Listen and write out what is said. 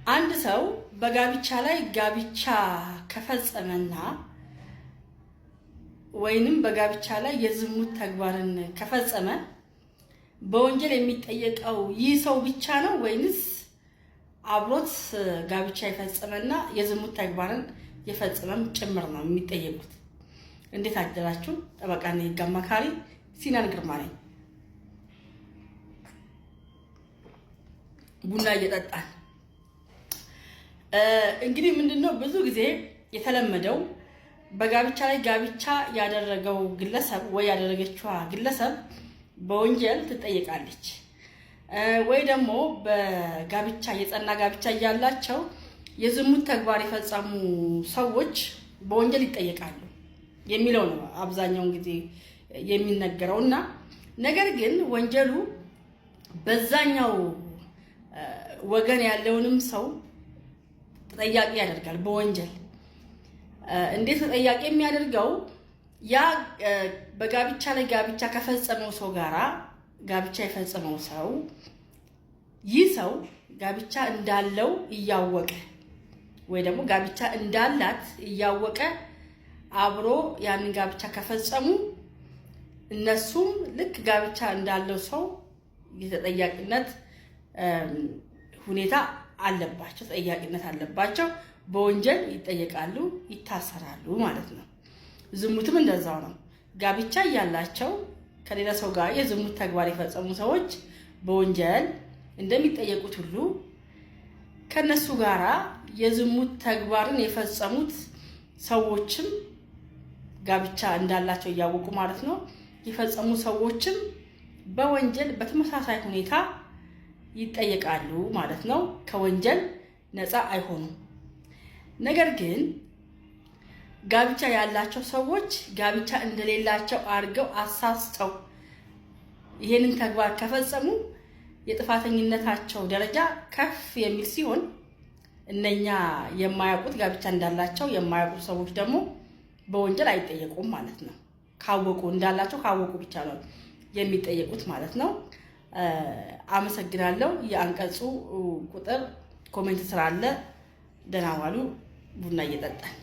አንድ ሰው በጋብቻ ላይ ጋብቻ ከፈጸመና ወይንም በጋብቻ ላይ የዝሙት ተግባርን ከፈጸመ በወንጀል የሚጠየቀው ይህ ሰው ብቻ ነው ወይንስ አብሮት ጋብቻ የፈጸመና የዝሙት ተግባርን የፈጸመም ጭምር ነው የሚጠየቁት? እንዴት አደራችሁ? ጠበቃና የህግ አማካሪ ሲናን ግርማ ነኝ። ቡና እየጠጣን እንግዲህ ምንድነው ብዙ ጊዜ የተለመደው በጋብቻ ላይ ጋብቻ ያደረገው ግለሰብ ወይ ያደረገችዋ ግለሰብ በወንጀል ትጠየቃለች፣ ወይ ደግሞ በጋብቻ የጸና ጋብቻ ያላቸው የዝሙት ተግባር የፈጸሙ ሰዎች በወንጀል ይጠየቃሉ የሚለው ነው አብዛኛውን ጊዜ የሚነገረውና ነገር ግን ወንጀሉ በዛኛው ወገን ያለውንም ሰው ተጠያቂ ያደርጋል። በወንጀል እንዴት ተጠያቂ የሚያደርገው? ያ በጋብቻ ላይ ጋብቻ ከፈጸመው ሰው ጋራ ጋብቻ የፈጸመው ሰው ይህ ሰው ጋብቻ እንዳለው እያወቀ ወይ ደግሞ ጋብቻ እንዳላት እያወቀ አብሮ ያንን ጋብቻ ከፈጸሙ እነሱም ልክ ጋብቻ እንዳለው ሰው የተጠያቂነት ሁኔታ አለባቸው፣ ተጠያቂነት አለባቸው። በወንጀል ይጠየቃሉ፣ ይታሰራሉ ማለት ነው። ዝሙትም እንደዛው ነው። ጋብቻ ያላቸው ከሌላ ሰው ጋር የዝሙት ተግባር የፈጸሙ ሰዎች በወንጀል እንደሚጠየቁት ሁሉ ከነሱ ጋራ የዝሙት ተግባርን የፈጸሙት ሰዎችም ጋብቻ እንዳላቸው እያወቁ ማለት ነው የፈጸሙ ሰዎችም በወንጀል በተመሳሳይ ሁኔታ ይጠየቃሉ ማለት ነው። ከወንጀል ነፃ አይሆኑም። ነገር ግን ጋብቻ ያላቸው ሰዎች ጋብቻ እንደሌላቸው አድርገው አሳስተው ይሄንን ተግባር ከፈጸሙ የጥፋተኝነታቸው ደረጃ ከፍ የሚል ሲሆን እነኛ የማያውቁት ጋብቻ እንዳላቸው የማያውቁት ሰዎች ደግሞ በወንጀል አይጠየቁም ማለት ነው። ካወቁ እንዳላቸው ካወቁ ብቻ ነው የሚጠየቁት ማለት ነው። አመሰግናለሁ። የአንቀጹ ቁጥር ኮሜንት ስራ አለ። ደህና ዋሉ። ቡና እየጠጣን